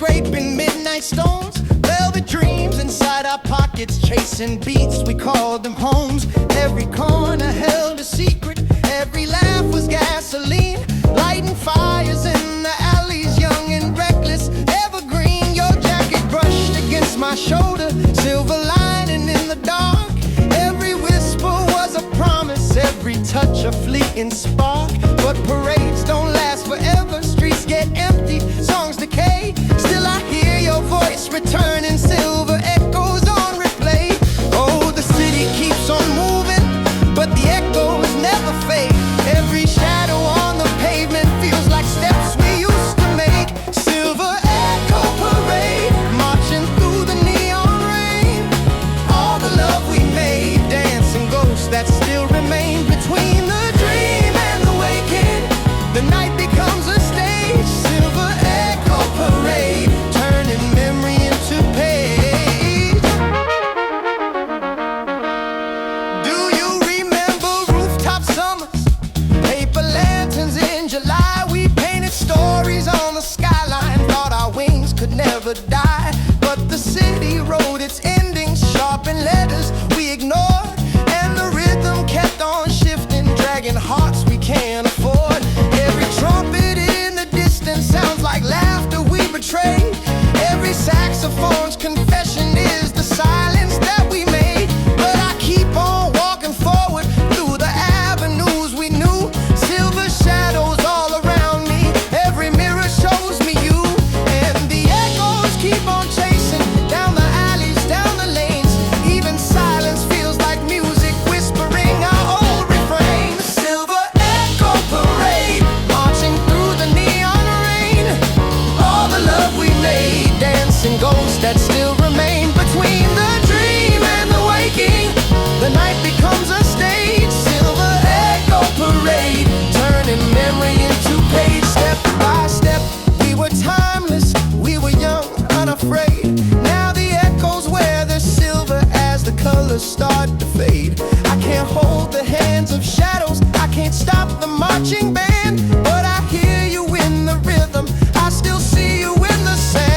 scraping midnight stones, velvet dreams inside our pockets, chasing beats, we called them homes. Every corner held a secret, every laugh was gasoline, lighting fires in the alleys, young and reckless, evergreen. Your jacket brushed against my shoulder, silver lining in the dark. Every whisper was a promise, every touch a fleeting spark. But parades don't last forever, streets get empty, songs decay. Still I hear your voice returning, silver echoes on replay. Oh, the city keeps on moving, but the echoes never fade. Every shadow on the pavement feels like steps we used to make. Silver echo parade, marching through the neon rain. All the love we made, dancing ghosts that still remain. Between the dream and the waking, the night becomes a stage. Silver echo parade, turning memory into page. Do you remember rooftop summers, paper lanterns in July? We painted stories on the skyline, thought our wings could never die. But the city wrote its endings, sharp in letters we ignored. And the rhythm kept on shifting, dragging hearts we can't afford. Every trumpet in the distance sounds like laughter we betrayed. Every saxophone's confession is the silence that we made. But I keep on walking forward through the avenues we knew. Silver shadows all around me, every mirror shows me you. And the echoes keep on chasing down the alleys, down the lanes. Even silence feels like music whispering our old refrain. The silver echo parade, marching through the neon rain. All the love we made, dancing ghosts that still remain. Between the dream and the waking, the night becomes a stage. Silver echo parade, turning memory into page. Step by step, we were timeless, we were young, unafraid. Now the echoes wear their silver as the colors start to fade. I can't hold the hands of shadows, I can't stop the marching band. But I hear you in the rhythm, I still see you in the sand.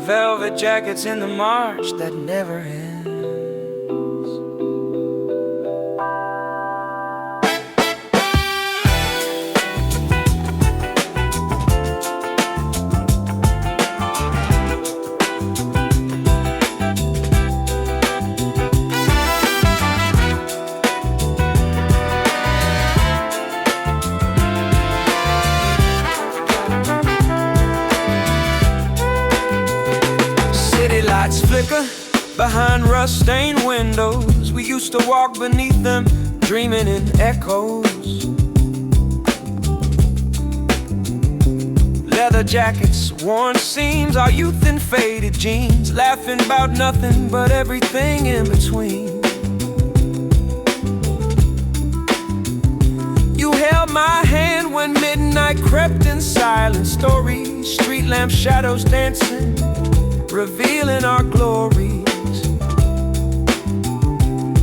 Velvet jackets in the march that never ends. Flicker behind rust-stained windows. We used to walk beneath them, dreaming in echoes. Leather jackets, worn seams, our youth in faded jeans, laughing about nothing but everything in between. You held my hand when midnight crept in silent stories, street lamp shadows dancing, revealing our glories.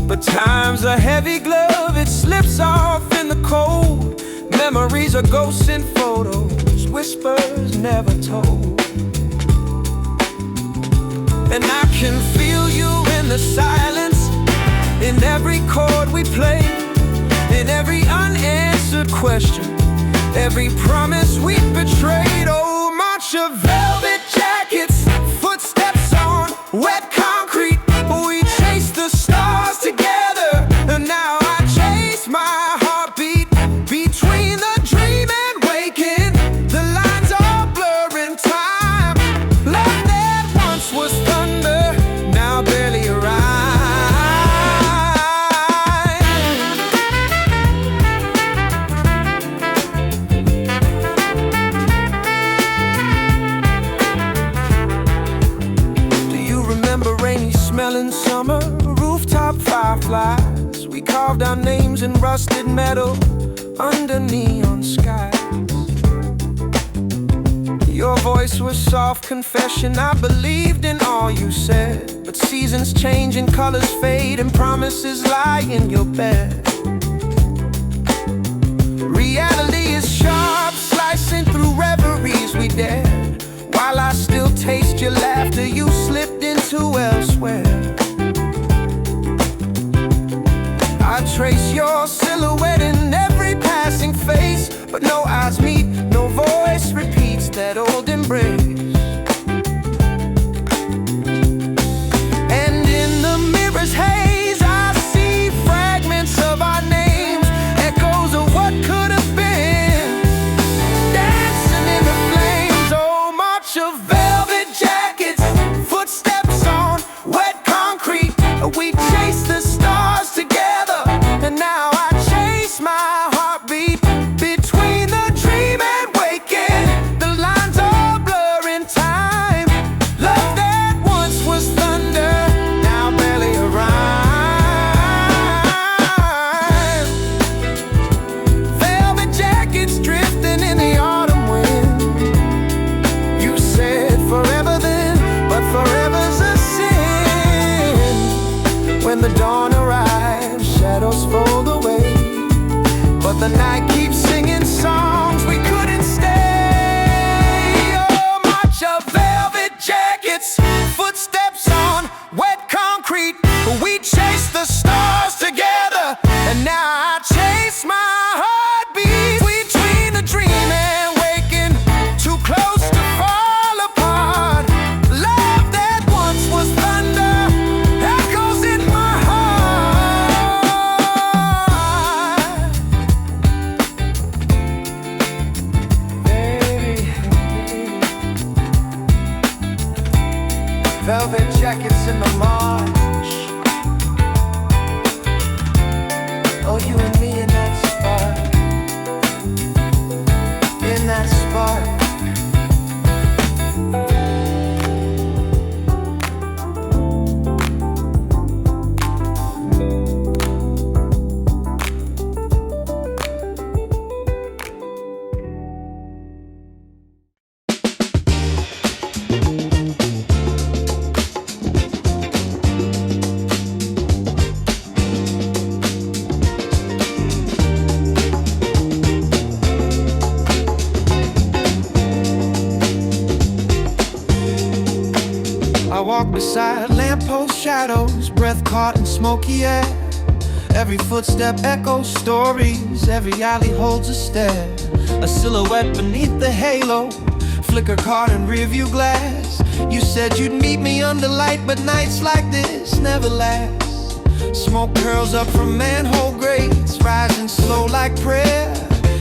But time's a heavy glove, it slips off in the cold. Memories are ghosts in photos, whispers never told. And I can feel you in the silence, in every chord we play, in every unanswered question, every promise we betrayed. Oh, march of velvet jackets, footsteps on wet concrete. We chased the stars together, and now I chase my heartbeat. Between the dream and waking, the lines are blurring time. Love that once was thunder, now barely a rhyme. Do you remember rainy smelling summer, rooftop fireflies, We carved our names in rusted metal under neon skies. Your voice was soft confession, I believed in all you said. But seasons change and colors fade and promises lie in your bed. Reality is sharp, slicing through reveries we dared. While I still taste your laughter, you slipped into elsewhere. I trace your silhouette in every passing face, but no eyes meet, no voice repeats that old embrace. And in the mirror's haze, I see fragments of our names, echoes of what could have been, dancing in the flames. Oh, march of velvet jackets, footsteps on wet concrete. We chase the stars together, and now I chase my heartbeat between the dream and waking. The lines all blur in time. Love that once was thunder, now barely a rhyme. Velvet jackets drifting in the autumn wind. You said forever then, but forever's a sin. When the dawn arrives, shadows fold away, but the night keeps singing songs we couldn't stay. Oh, march of velvet jackets, footsteps on wet concrete. We chase the stars together, and now I chase my heartbeat between the dream and waking. Too close to fall apart. Love that once was thunder echoes in my heart. Baby, velvet jackets in the march. Oh, you and me in that spot, in that spot. I walk beside lamppost shadows, breath caught in smoky air. Every footstep echoes stories, every alley holds a stare. A silhouette beneath the halo, flicker caught in rearview glass. You said you'd meet me under light, but nights like this never last. Smoke curls up from manhole grates, rising slow like prayer.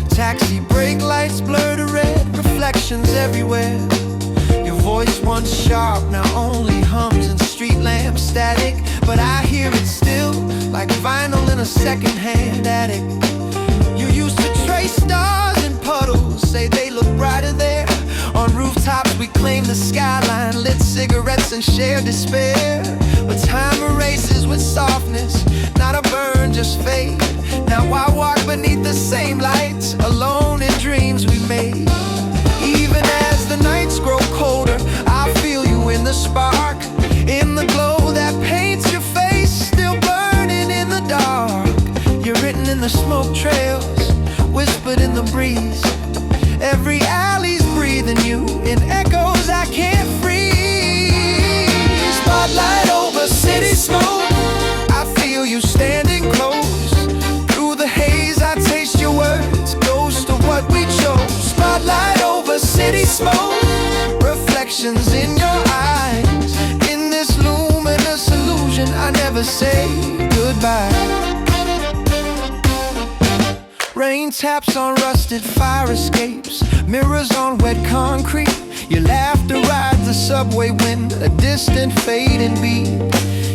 Taxi brake lights blur to red, reflections everywhere. Your voice once sharp, now only hums in street lamp static. But I hear it still, like vinyl in a second-hand attic. You used to trace stars in puddles, say they look brighter there. On rooftops we claim the skyline, lit cigarettes and shared despair. But time erases with softness, not a burn, just fade. Now I walk beneath the same lights, alone in dreams we made. Even as the nights grow colder, I feel you in the spark, in the glow that paints your face, still burning in the dark. You're written in the smoke trails, whispered in the breeze. Every alley's breathing you in echoes I can't freeze. Spotlight over city smoke, I feel you standing close. Through the haze I taste your words, ghost of what we chose. Spotlight over city smoke, reflections in your eyes. In this luminous illusion I never say goodbye. Rain taps on rusted fire escapes, mirrors on wet concrete. Your laughter rides the subway wind, a distant fading beat.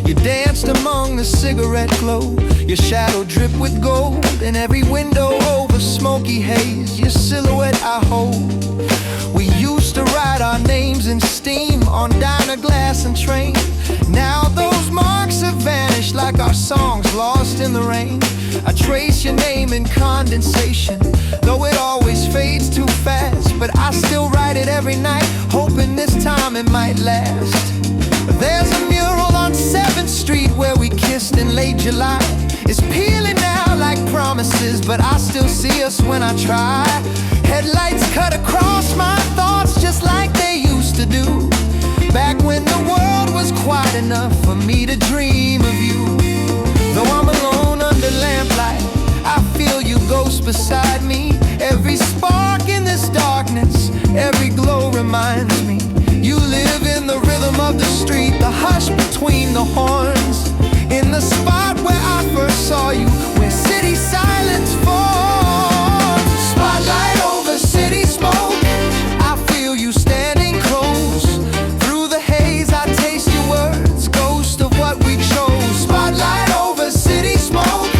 You danced among the cigarette glow, your shadow dripped with gold. In every window over smoky haze, your silhouette I hold. We used to write our names in steam on diner glass and train. Now those marks have vanished like our songs lost in the the rain. I trace your name in condensation, though it always fades too fast. But I still write it every night, hoping this time it might last. There's a mural on 7th Street where we kissed in late July. It's peeling now like promises, but I still see us when I try. Headlights cut across my thoughts just like they used to do, back when the world was quiet enough for me to dream of you. Though I'm alone under lamplight, I feel you ghost beside me. Every spark in this darkness, every glow reminds me you live in the rhythm of the street, the hush between the horns, in the spot where I first saw you, where city silence falls. Spotlight over city smoke, I feel you standing close. Through the haze I taste your words, ghost of what we chose. Spotlight over city smoke,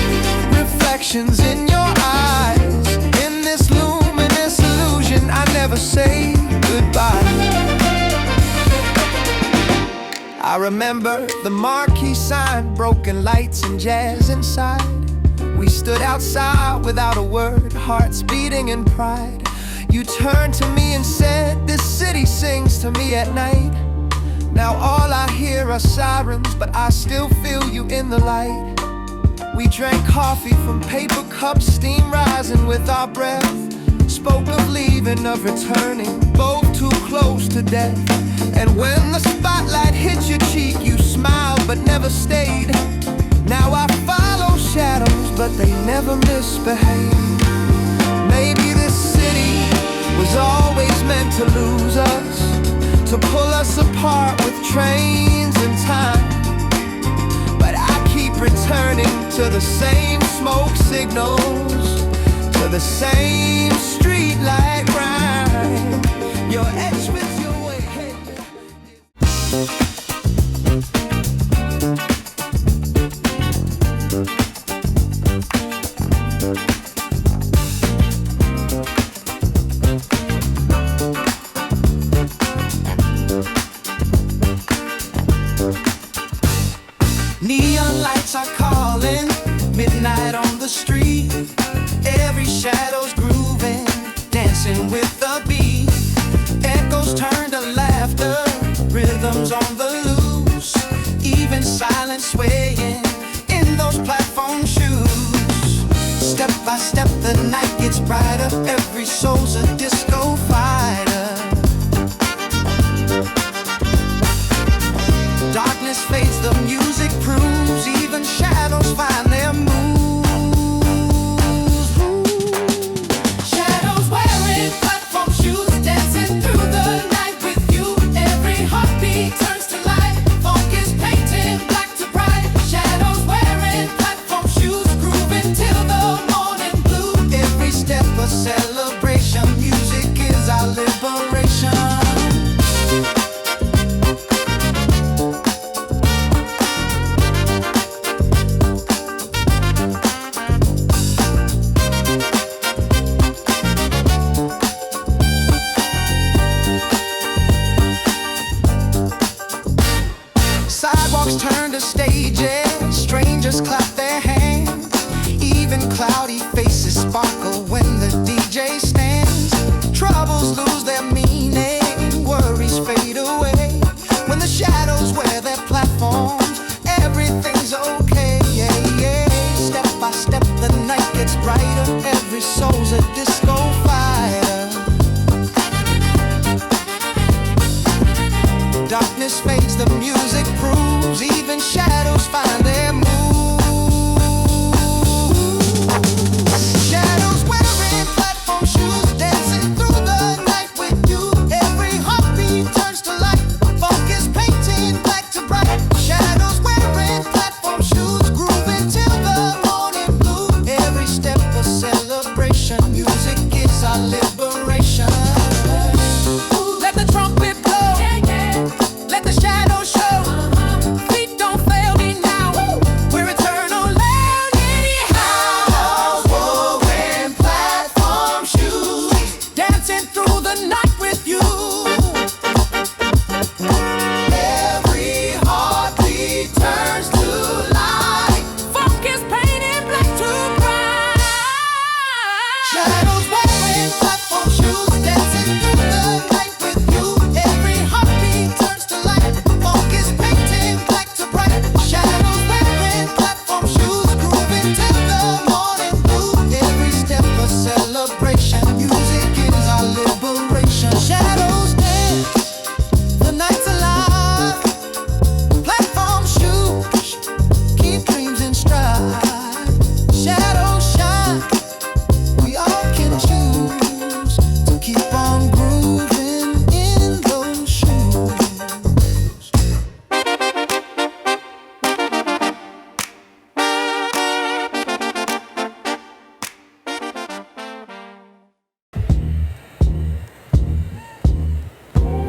reflections in your eyes. In this luminous illusion I never say goodbye. I remember the marquee sign, broken lights and jazz inside. We stood outside without a word, hearts beating in pride. You turned to me and said, this city sings to me at night. Now all I hear are sirens, but I still feel you in the light. We drank coffee from paper cups, steam rising with our breath. Spoke of leaving, of returning, both too close to death. And when the spotlight hit your cheek, you smiled but never stayed. Now I follow shadows, but they never misbehave. Maybe this city was always meant to lose us, to pull us apart with trains and time. But I keep returning to the same smoke signals, to the same street light rhyme. Your edge with your way. Neon lights are calling, midnight on the street. Every shadow's grooving, dancing with the beat. Echoes turn to laughter, rhythms on the loose. Even silence swaying in those platform shoes. Step by step the night gets brighter, every soul's a disco fighter. Darkness fades, the music proves, even shadows find their moves. Shadows wearing platform shoes, dancing through the night with you. Every heartbeat turns to light, funk is painted black to bright. Shadows wearing platform shoes, grooving till the morning blue. Every step a celebration, music is our liberation. Sidewalks turn to stages, strangers clap their hands. Even cloudy faces sparkle when the DJ stands. Troubles lose their meaning, worries fade away. When the shadows wear their platforms, everything's okay, yeah, yeah. Step by step the night gets brighter, every soul's a disco fighter. Darkness fades, the music proves, even shadows find their moves. Shadows wearing platform shoes.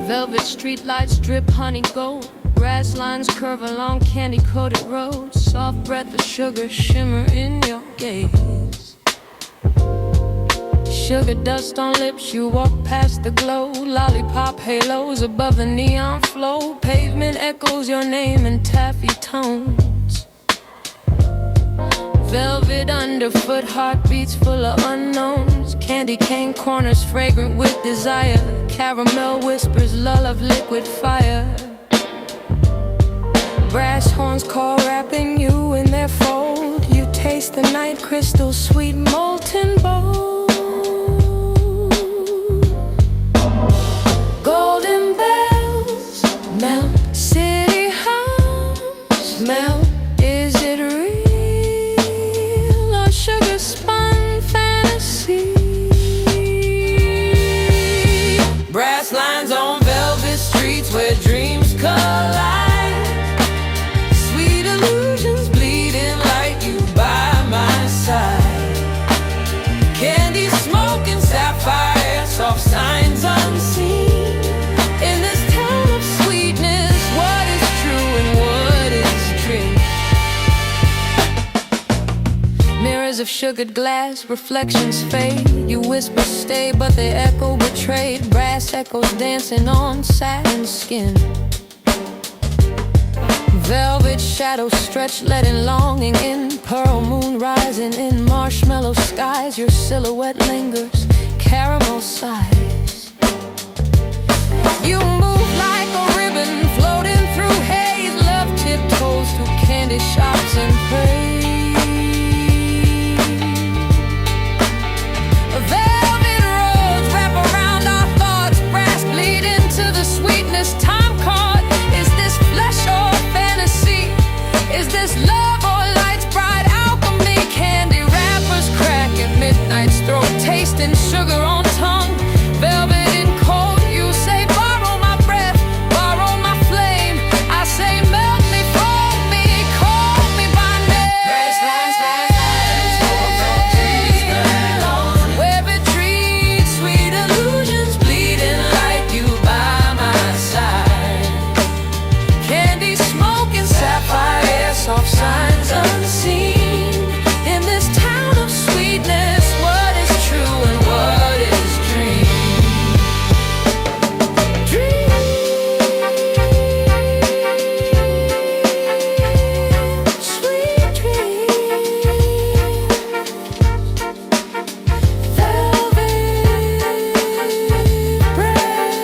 Velvet streetlights drip honey gold. Grass lines curve along candy-coated roads. Soft breath of sugar shimmer in your gaze. Sugar dust on lips, you walk past the glow. Lollipop halos above the neon flow. Pavement echoes your name in taffy tones. Velvet underfoot, heartbeats full of unknowns. Candy cane corners fragrant with desire. Caramel whispers, lull of liquid fire. Brass horns call, wrapping you in their fold. You taste the night crystal, sweet molten bowl. Golden bells melt, city hums melt. Is it real or sugar spun fantasy? Brass lines on velvet streets where dreams collide. Sweet illusions bleeding like you by my side. Candy smoking sapphire, soft signs unseen. In this town of sweetness, what is true and what is dream? Mirrors of sugared glass, reflections fade. You whisper stay, but they echo betrayed. Brass echoes dancing on satin skin. Velvet shadows stretch, letting longing in. Pearl moon rising in marshmallow skies. Your silhouette lingers, caramel sighs. You move like a ribbon floating through haze. Love tiptoes through candy shops and praise. Velvet roads wrap around our thoughts. Brass bleed into the sweetness time caught. Is this flesh or fantasy? Is this love or light's bright alchemy? Candy wrappers crack at midnight's throat, tasting sugar on tongue. Velvet in cold, you say borrow my breath, borrow my flame. I say melt me, fold me, call me by name. Brass lines, where retreat, sweet illusions bleeding like you by my side. Candy smoking sapphire, soft signs unseen. In this town of sweetness, what is true and what is dream? Dream, sweet dream. Velvet breath,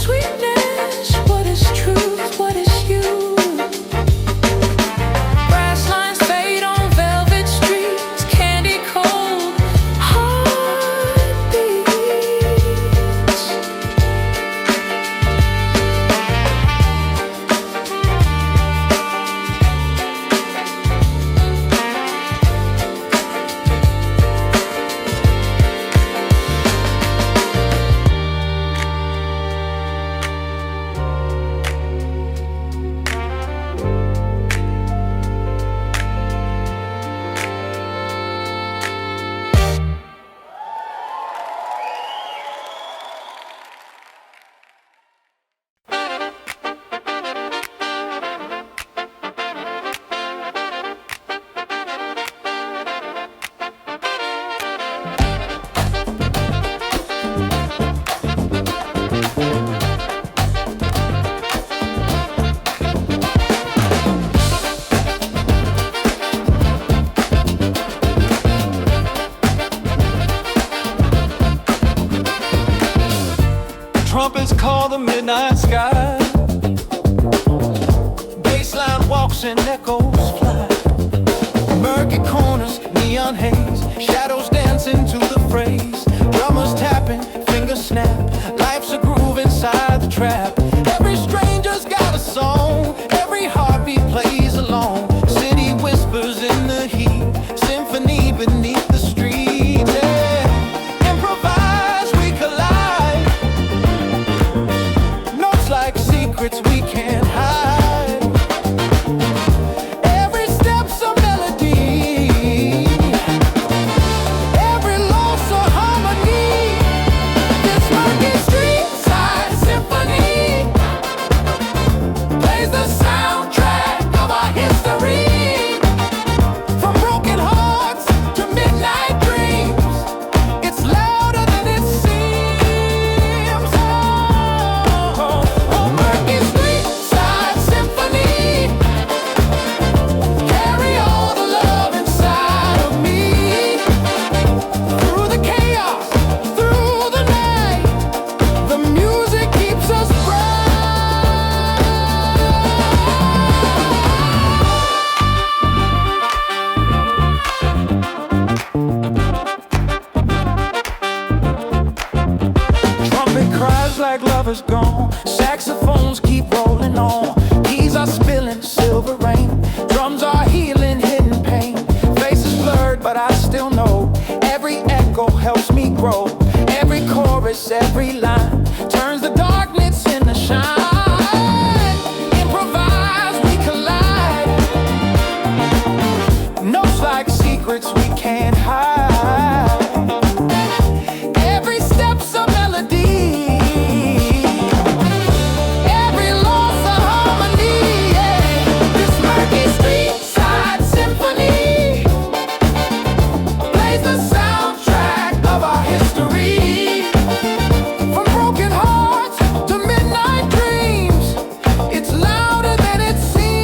sweetness, what is truth, what is you? Brass lines fade on velvet streets, candy cold heartbeats. Trumpets call the midnight sky. Bassline walks and echoes fly. Murky corners, neon haze. Shadows dancing to the phrase. Drummers tapping, fingers snap. Life's a groove inside the trap. Every stranger's got a song. Every heartbeat plays along. City whispers in the heat. Symphony beneath the street. Yeah. Improvise, we collide. Notes like secrets we can't hide. Every step's a melody. Every loss a harmony. This is gone. Saxophones keep rolling on. Keys are spilling silver rain. Drums are healing hidden pain. Faces blurred, but I still know. Every echo helps me grow. Every chorus, every line turns the darkness into shine. Improvise, we collide. Notes like secrets we can't hide. Every step's a melody. Every loss a harmony. Yeah. This murky streetside symphony plays the soundtrack of our history. From broken hearts to midnight dreams, it's louder than it seems.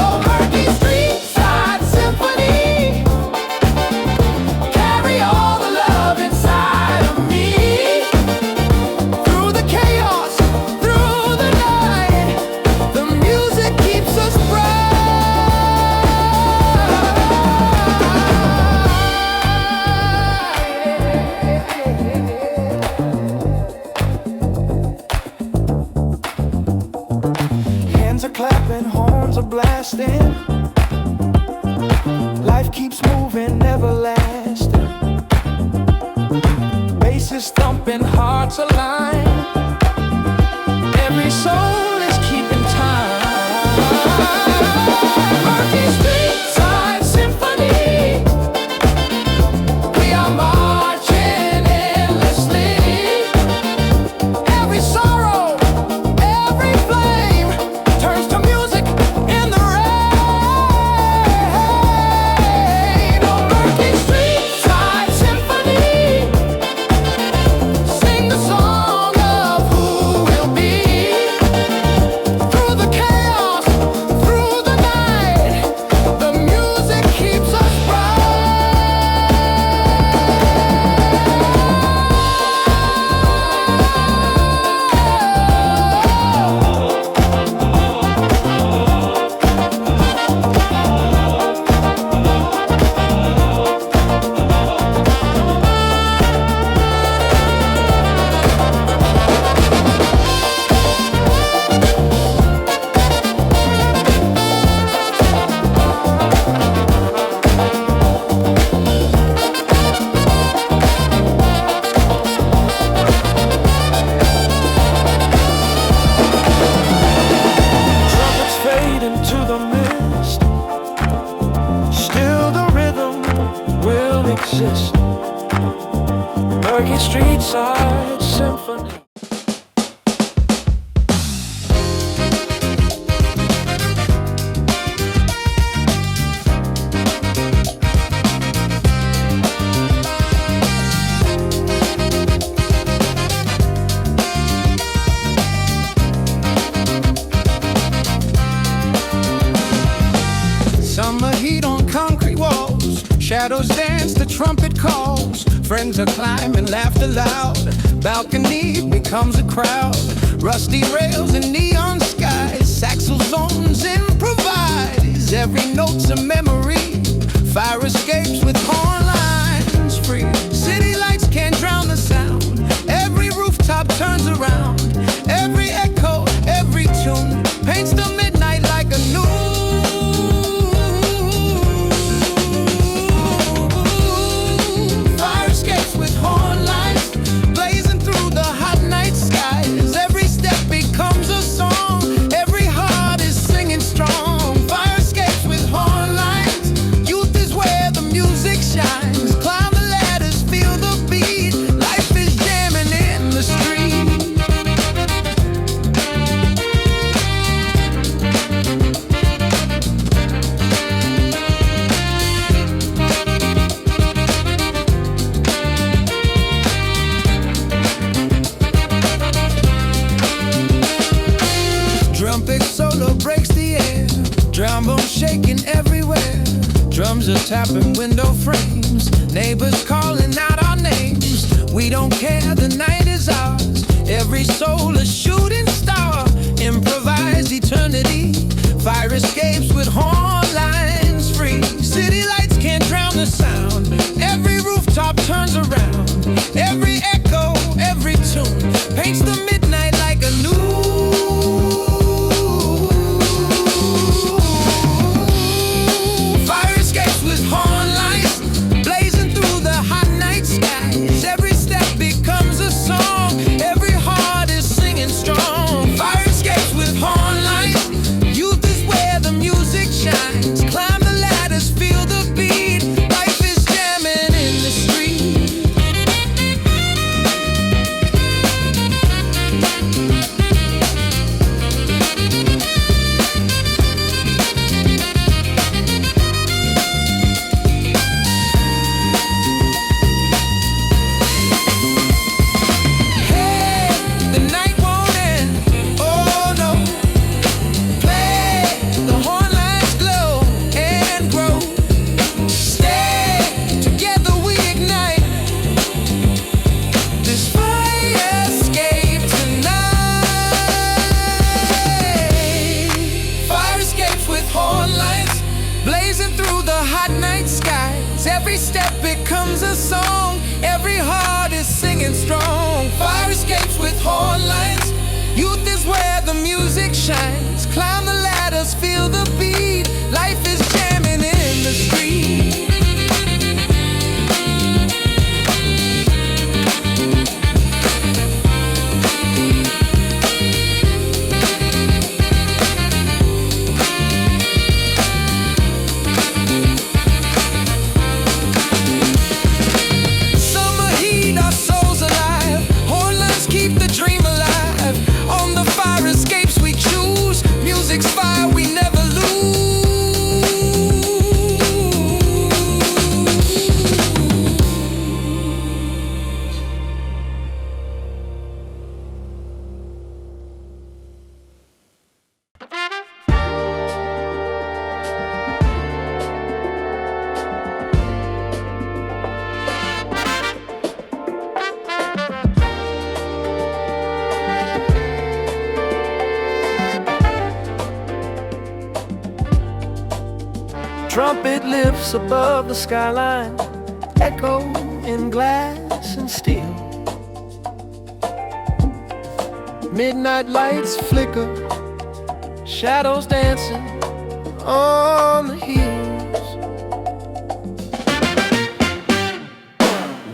Oh, murky streetside symphony, carry all the love inside of me. Through the chaos, through the night, the music keeps us Hands are clapping, horns are blasting. Life keeps moving, never lasting. Bass is thumping, hearts align. Every soul is keeping time. Murky streetside symphony, we are marching endlessly. Every sorrow, every flame turns to music in the rain. Oh, murky streetside symphony, sing the song of who will be. Through the chaos, through the night, the music keeps us trumpets fade into the mist. Still the rhythm will exist. Murky streetside symphony. Summer heat on concrete walls, shadows dance, the trumpet calls. Friends are climbing, laughter loud. Balcony becomes a crowd. Rusty rails and neon skies. Saxophones improvise. Every note's a memory. Fire escapes with hornlines free. City lights can't drown the sound. Every rooftop turns around. Every echo, every tune paints the midnight like a new. Fire escapes with hornlines blazing through the hot night skies. Every step becomes a song. Every heart is singing strong. Fire escapes with hornlines. Youth is where the music shines. Climb the ladders, feel the beat. Life is jamming in the street. Trumpet solo breaks the air. Trombone shaking everywhere. Drums are tapping window frames. Neighbors calling out our names. We don't care, the night is ours. Every soul a shooting star. Improvise eternity. Fire escapes with horn lines free. City lights can't drown the sound. Every rooftop turns around. Every echo, step becomes a song. Every heart is singing strong. Fire escapes with hornlines. Youth is where the music shines. Climb the ladders, feel the beat. Life is jamming in the street. Fire we never lose. Trumpet lifts above the skyline, echo in glass and steel. Midnight lights flicker, shadows dancing on the hills.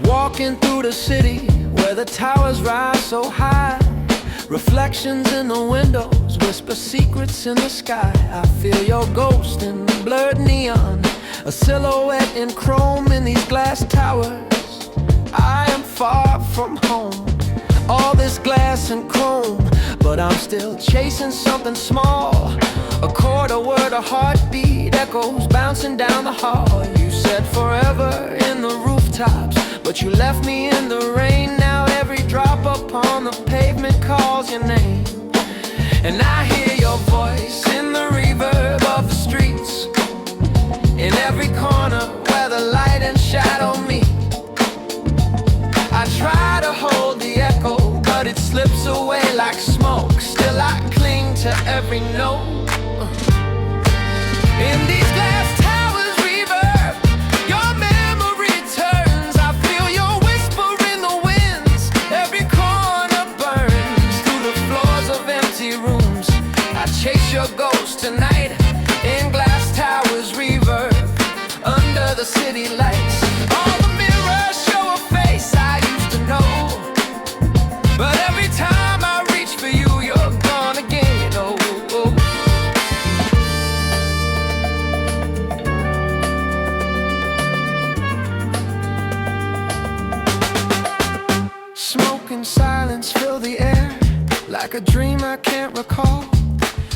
Walking through the city where the towers rise so high. Reflections in the windows whisper secrets in the sky. I feel your ghost in the blurred neon, a silhouette in chrome in these glass towers. I am far from home, all this glass and chrome, but I'm still chasing something small. A chord, a word, a heartbeat, echoes bouncing down the hall. You said forever in the rooftops, but you left me in the rain. Now every drop upon the pavement calls your name, and I hear your voice in the reverb of the streets, in every corner where the light and shadow meet. I try to hold the echo, but it slips away like smoke. Still I cling to every note. In these glass towers reverb, your memory turns. I feel your whisper in the winds. Every corner burns through the floors of empty rooms. I chase your ghost tonight in glass towers reverb, under the city lights. All the mirrors show a face I used to know, but every time I reach for you, you're gone again. Oh, oh. Smoke and silence fill the air, like a dream I can't recall.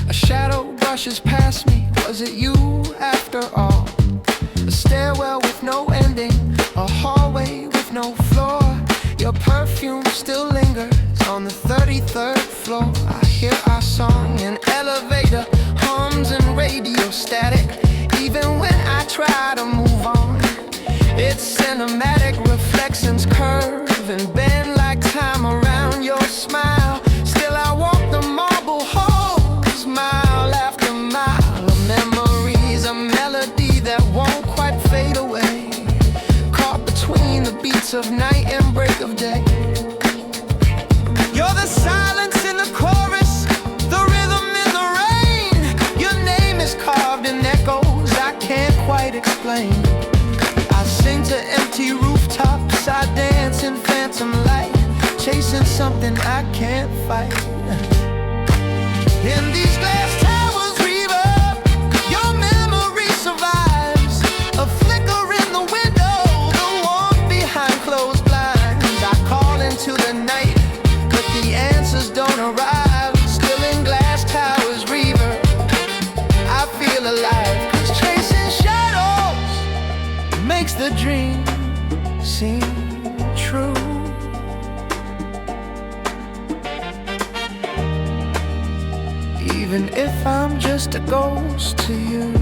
A shadow brushes past me, was it you after all? A stairwell with no ending, a hallway with no floor. Your perfume still lingers on the 33rd floor. I hear our song in elevator hums and radio static. Even when I try to move on, it's cinematic. Reflections curve and bend like time around your smile. Still I walk the marble halls, mile after mile. A memory's a melody that won't quite fade away, caught between the beats of night and break of day. You're the silence in the chorus, the rhythm in the rain. Your name is carved in echoes I can't quite explain. I sing to empty rooftops, I dance in phantom light, chasing something I can't fight. In these glass towers reverb, your memory survives. A flicker in the window, the warmth behind closed blinds. I call into the night, but the answers don't arrive. Still in glass towers reverb, I feel alive. 'Cause chasing shadows makes the dream seem true. Even if I'm just a ghost to you.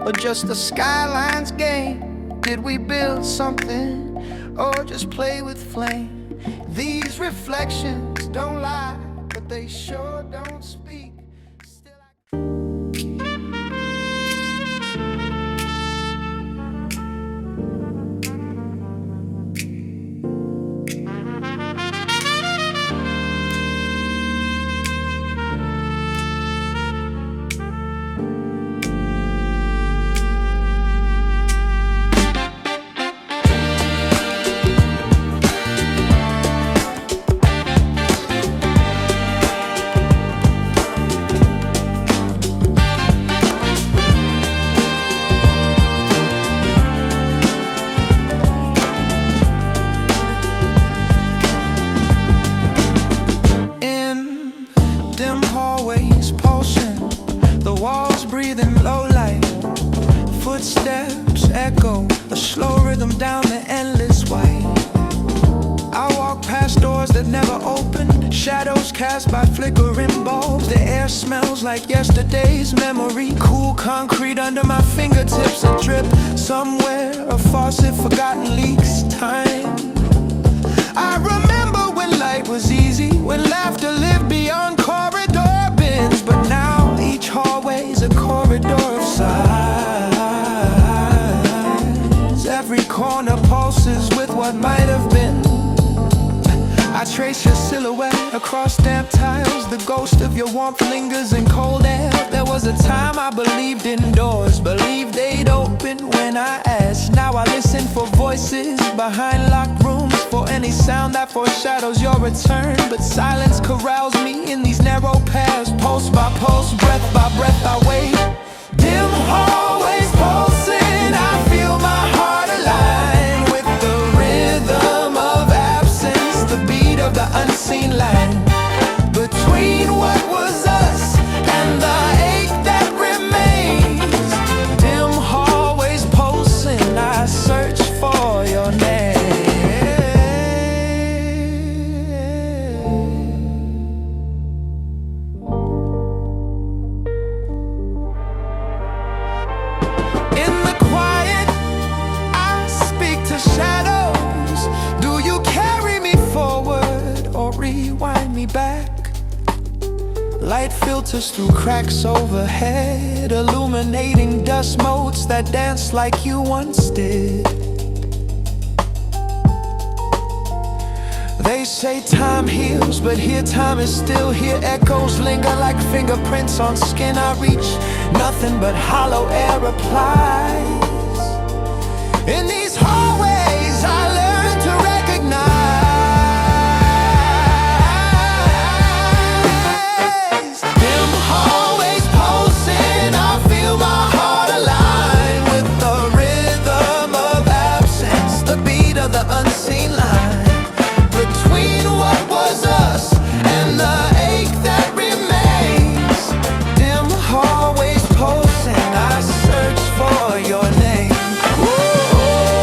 or just a skyline's game? Did we build something or just play with flame? These reflections don't lie, but they sure don't speak. Still footsteps echo, a slow rhythm down the endless way. I walk past doors that never opened, shadows cast by flickering bulbs. The air smells like yesterday's memory, cool concrete under my fingertips, a drip somewhere, a faucet forgotten leaks time. I remember when light was easy, when laughter lived beyond corridor bins, but now each hallway's a corridor of sighs. Every corner pulses with what might have been. I trace your silhouette across damp tiles. The ghost of your warmth lingers in cold air. There was a time I believed in doors, believed they'd open when I asked. Now I listen for voices behind locked rooms, for any sound that foreshadows your return. But silence corrals me in these narrow paths. Pulse by pulse, breath by breath I wait. Dim hallways pulsing, I feel my heart align with the rhythm of absence, the beat of the unseen line between what was us and the ache that remains. Dim hallways pulsing, I search for your name. In the quiet, I speak to shadows. Do you carry me forward or rewind me back? Light filters through cracks overhead, illuminating dust motes that dance like you once did. They say time heals, but here time is still here. Echoes linger like fingerprints on skin. I reach nothing but hollow air replies. In these hallways I learn to recognize. Dim hallways pulsing, I feel my heart align with the rhythm of absence, the beat of the unseen line between what was us and the ache that remains. Dim hallways pulsing, I search for your name. Ooh.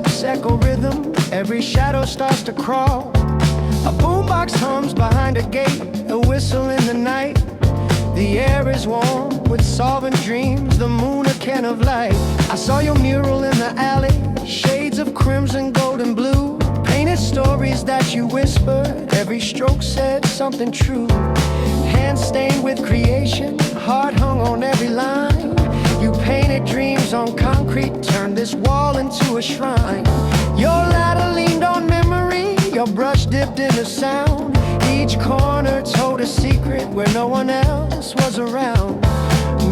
steps echo rhythm, every shadow starts to crawl. A boombox hums behind a gate, a whistle in the night. The air is warm with solvent dreams, the moon a can of light. I saw your mural in the alley, shades of crimson, gold and blue. Painted stories that you whispered, every stroke said something true. Hands stained with creation, heart hung on every line. You painted dreams on concrete, turned this wall into a shrine. Your ladder leaned on memory, your brush dipped into sound. Each corner told a secret where no one else was around.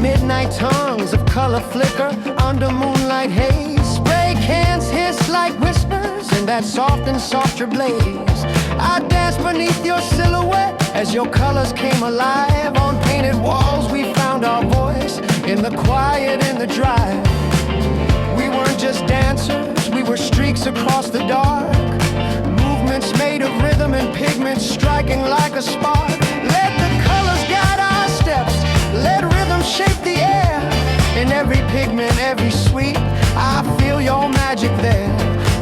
Midnight tongues of color flicker under moonlight haze. Spray cans hiss like whispers in that soft and softer blaze. I danced beneath your silhouette as your colors came alive. On painted walls we found our voice, in the quiet, in the drive. We weren't just dancers, we were streaks across the dark. Movements made of rhythm and pigment striking like a spark. Let the colors guide our steps, let rhythm shape the air. In every pigment, every sweep, I feel your magic there.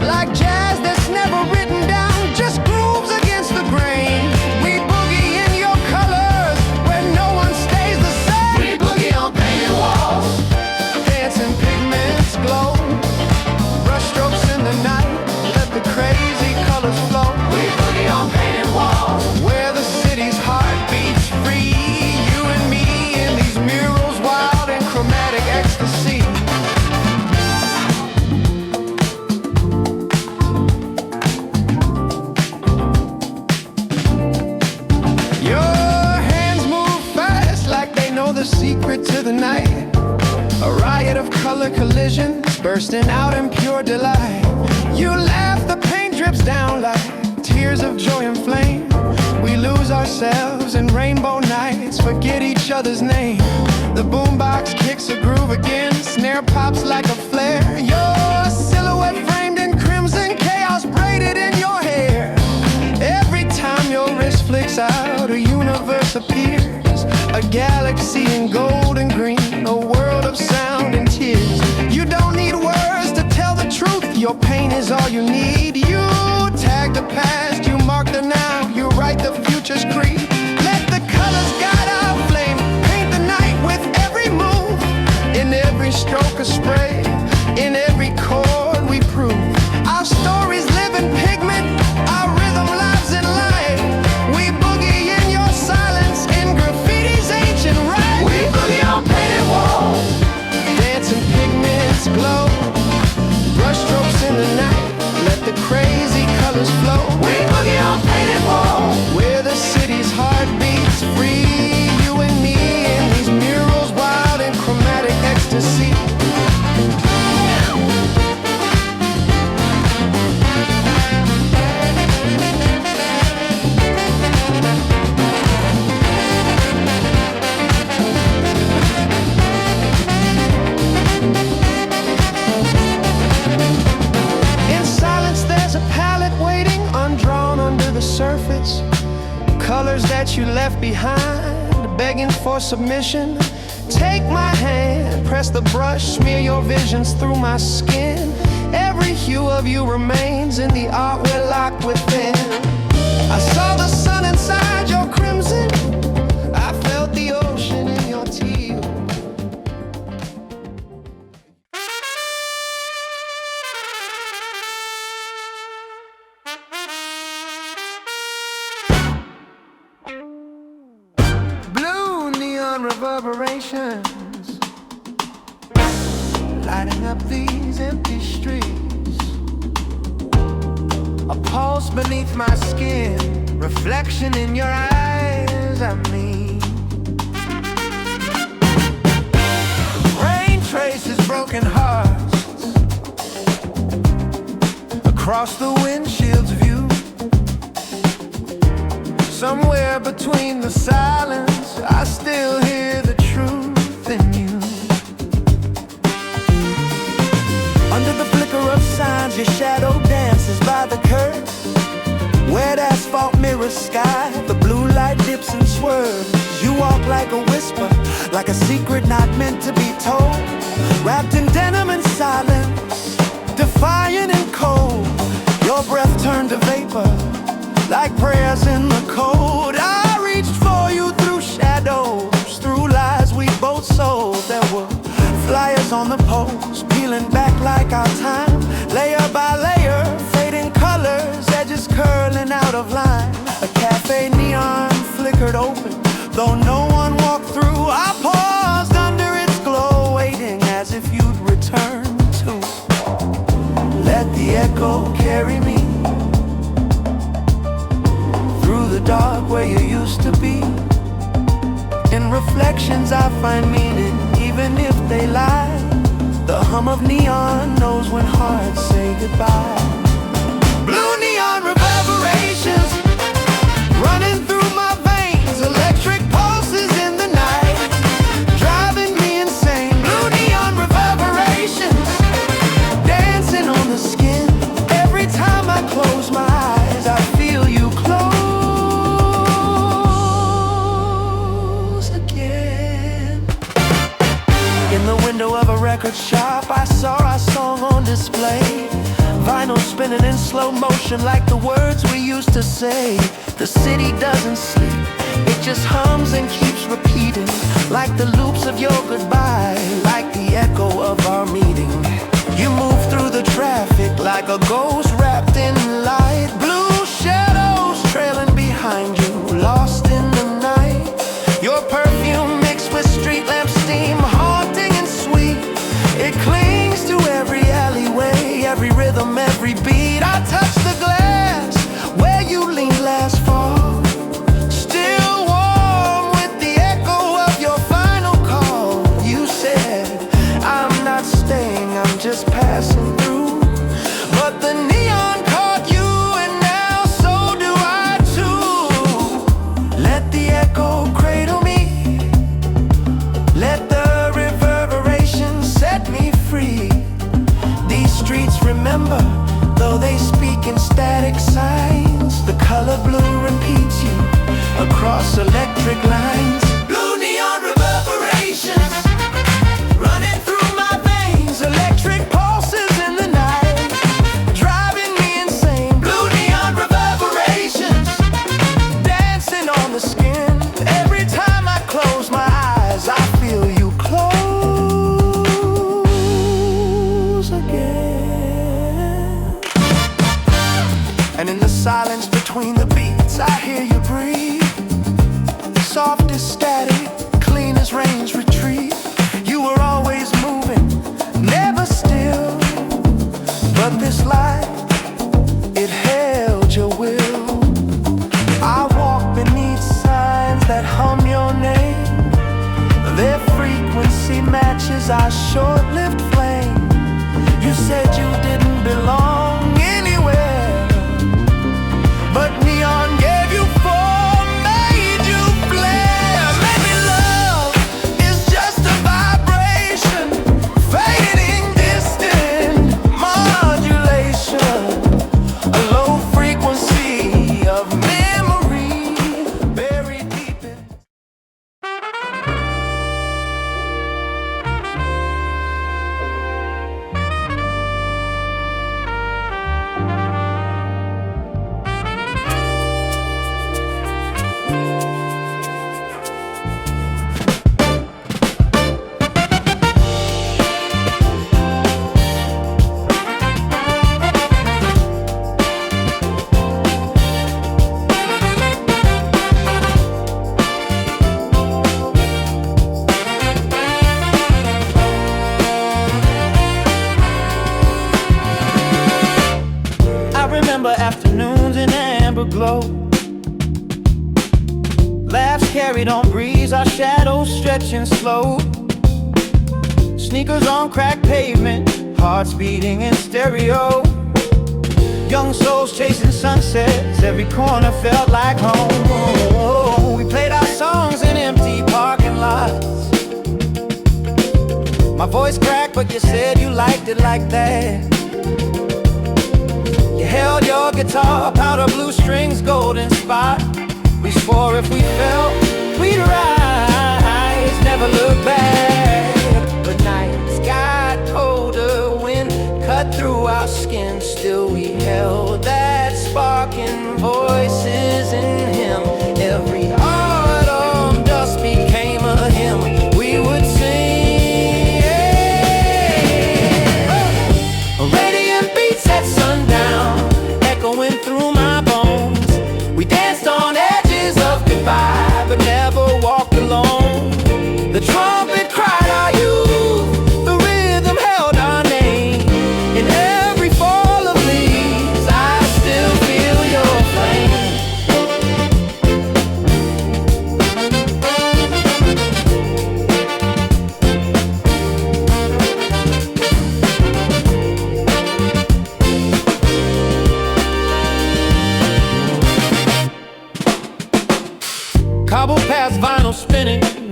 Like jazz that's never written down, just grooves against the grain. We boogie in your colors, where no one stays the same. We boogie on painted walls, dancing pigments glow. Brush strokes in the night, let the crazy colors flow. We boogie on painted walls, where the city's heart beats free. You and me in these murals, wild and chromatic ecstasy. The secret to the night, a riot of color collisions bursting out in pure delight. You laugh, the paint drips down like tears of joy and flame. We lose ourselves in rainbow nights, forget each other's name. The boombox kicks a groove again, snare pops like a flare. Your silhouette framed in crimson, chaos braided in your hair. Every time your wrist flicks out, a universe appears. A galaxy in gold and green, a world of sound and tears. You don't need words to tell the truth, your pain is all you need. You tag the past, you mark the now, you write the future's creed. Let the colors guide our flame, paint the night with every move. In every stroke a spray, in every chord we prove. Our stories live in pigment, our rhythm lives in light. We boogie in your silence, in graffiti's ancient right. We boogie on painted walls, dancing pigments glow. Brush strokes in the night, let the crazy colors flow. We boogie on painted walls, where the city's heart beats free. You and me in these murals, wild and chromatic ecstasy. Surface, colors that you left behind, begging for submission. Take my hand, press the brush, smear your visions through my skin. Every hue of you remains in the art we're locked within. I saw the sun inside your crimson, I felt the ocean in your teal. Reverberations, lighting up these empty streets. A pulse beneath my skin, reflection in your eyes, I mean. Rain traces broken hearts across the windshield's view. Somewhere between the silence, I still hear the truth in you. Under the flicker of signs, your shadow dances by the curb. Wet asphalt mirrors sky, the blue light dips and swerves. You walk like a whisper, like a secret not meant to be told. Wrapped in denim and silence, defiant and cold. Your breath turned to vapor, like prayers in the cold. I reached for you through shadows, through lies we both sold. There were flyers on the poles, peeling back like our time, layer by layer, fading colors, edges curling out of line. A cafe neon flickered open, though no one walked through. I paused under its glow, waiting as if you'd return too. Let the echo carry me through the dark where you used to be. In reflections I find meaning, even if they lie. The hum of neon knows when hearts say goodbye. Blue neon reverberations running through my veins, electric pulses in the night, driving me insane. Blue neon reverberations dancing on the skin. Every time I close my eyes, I feel you close again. In the window of a record shop, I saw our song on display. Vinyl spinning in slow motion like the words we used to say. The city doesn't sleep, it just hums and keeps repeating, like the loops of your goodbye, like the echo of our meeting. You move through the traffic like a ghost wrapped in light. Blue shadows trailing behind you, lost in the night. Your perfume mixed with street lamp steam, haunting and sweet. It clings to every alleyway, every rhythm, every beat. I touch the glass where you leaned last fall, still warm with the echo of your final call. You said, I'm not staying, I'm just passing through. But the neon caught you, and now so do I too. Let the echo cradle me, let the reverberations set me free. These streets remember, though they speak in static signs. The color blue repeats you across electric lines. Blue neon reverberations running through my veins, electric pulses in the night, driving me insane. Blue neon reverberations dancing on the skin. Every time I close my eyes, I feel you close again. And in the silence between the beats, I hear you breathe. Soft as static, clean as rain's retreat. You were always moving, never still. But this life, it held your will. I walk beneath signs that hum your name. Their frequency matches our short-lived flame. You said you didn't belong anywhere, but neon gave you form, made you flare. Maybe love is just a vibration, fading distant modulation, a low frequency of memory buried deep in. Afternoons in amber glow, laughs carried on breeze, our shadows stretching slow. Sneakers on cracked pavement, hearts beating in stereo. Young souls chasing sunsets, every corner felt like home. We played our songs in empty parking lots. My voice cracked, but you said you liked it like that. You held your guitar, powder blue strings, golden spot. We swore if we fell, we'd rise, never look back. But nights got colder, wind cut through our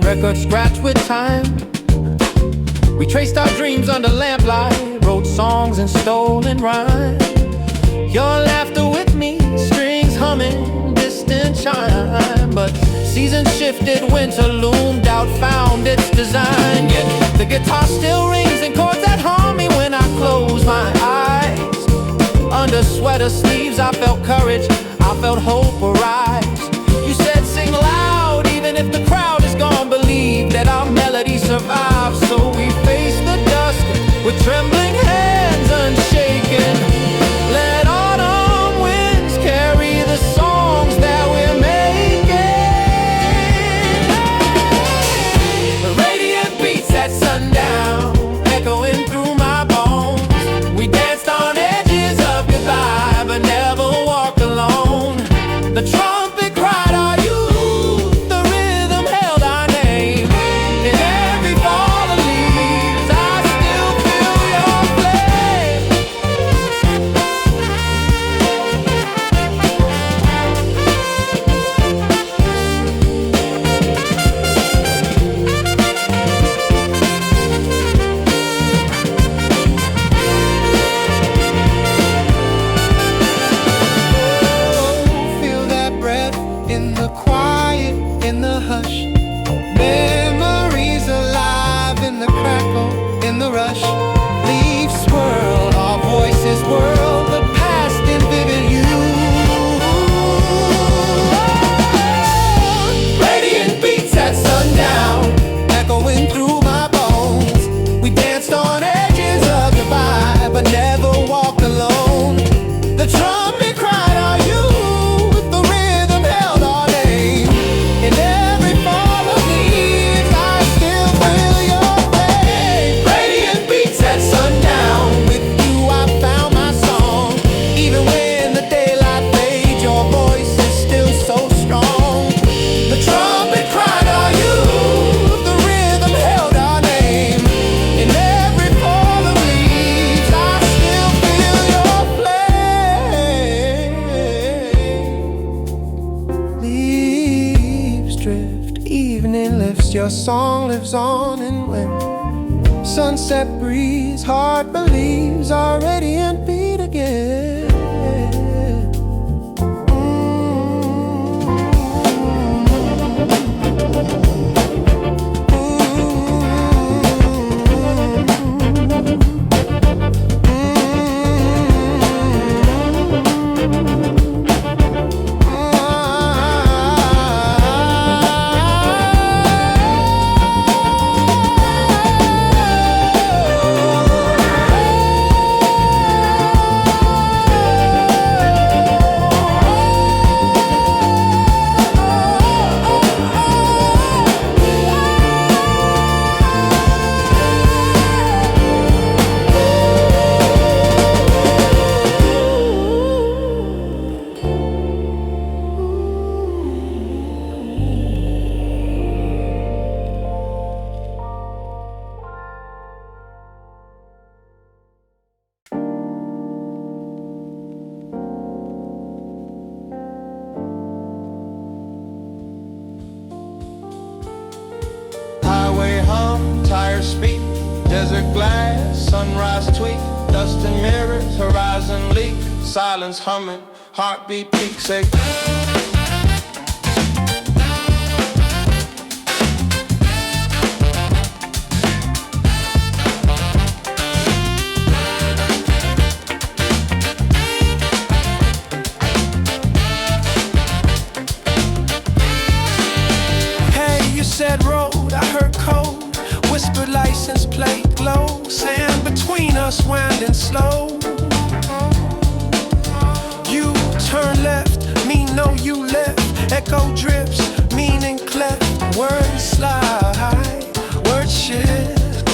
record scratched with time. We traced our dreams under lamplight, wrote songs in stolen rhyme. Your laughter with me, strings humming, distant chime. But seasons shifted, winter loomed out, found its design. Yet the guitar still rings and chords that harm me when I close my eyes. Under sweater sleeves I felt courage, I felt hope arise. You said sing loud, even if the crowd is gone, believe that our melody survives. So we face the dust with trembling hands unshaken. Let autumn winds carry the songs that we're making. The radiant beats at sundown, echoing through my bones. We danced on edges of goodbye, but never walked alone. The trumpet cried our youth, the rhythm held our name. In every fall of leaves, I still feel your flame. Feel that breath in the quiet, in the hush. Memories alive in the crackle, in the rush. Leaves swirl, our voices whirl, the past in vivid hue. Radiant beats at sundown, echoing through my bones. We danced on edges of goodbye, but never walked alone. The trumpet cried our youth, the rhythm held our name. In every fall of leaves, I still feel your flame. Radiant beats at sundown, with you I found my song. Even when the daylight fades, your voice is still so strong. The trumpet cried our youth, the rhythm held our name. In every fall of leaves, I still feel your flame. Leaves drift, evening lifts, your song lives on. And when sunset breeze, heart believes our radiant beat again. Highway hum, tires speak, desert glass, sunrise tweak, dust and mirrors, horizon leak, silence humming, heartbeat peak, say. Hey, you said road, I heard code. Whispered license plate glow. Sand between us winding slow. You turn left, me know you left. Echo drips, meaning cleft. Words slide, words shift.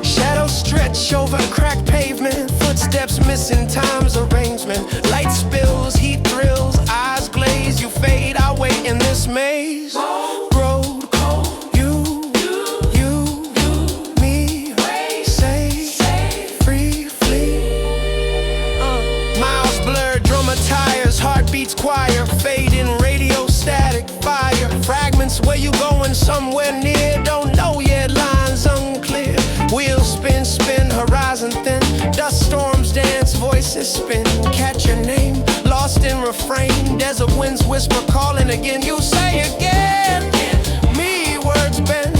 Shadows stretch over cracked pavement. Footsteps missing time's arrangement. Light spills, heat thrills, eyes glaze. You fade, I wait in this maze. Road cold, you, me, safe, free, flee. Miles blurred, drummer tires, heartbeats choir, fading radio static fire. Fragments, where you going? Somewhere lisping, catch your name, lost in refrain. Desert winds whisper, calling again. You say again. Me, words bend,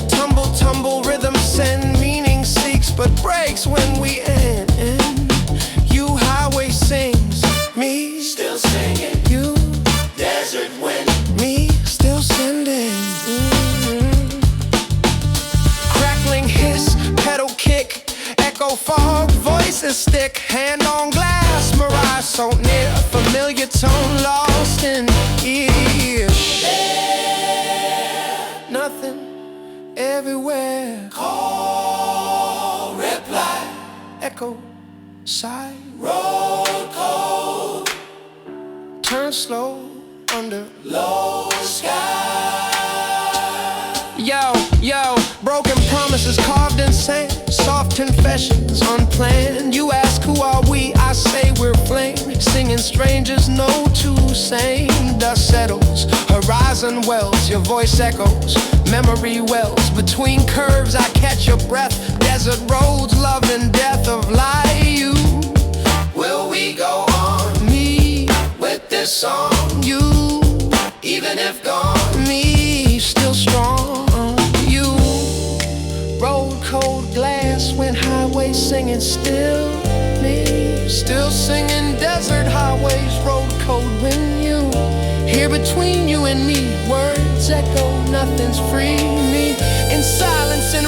tumble, tumble, rhythm send. Meaning seeks but breaks when we end. You, highway sings. Me, still singing. You, desert wind. Me, still sending. Crackling hiss, pedal kick, echo fog, voices stick, hand on glass, mirage so near, familiar tone lost in ear. Nothing, everywhere. Call, reply, echo, sigh, roll cold, turn slow under low sky. Yo, yo, broken promises carved in sand, soft confessions unplanned. You ask who are we, I say we're flame, singing strangers no two same. Dust settles, horizon wells, your voice echoes, memory wells. Between curves I catch your breath, desert roads, love and death of life. You, will we go on? Me, with this song. You, even if gone. Me, still strong. You, road cold glass when highways singing still. Me, still singing desert highways, road cold when you. Here between you and me, words echo, nothing's free. Me, in silence and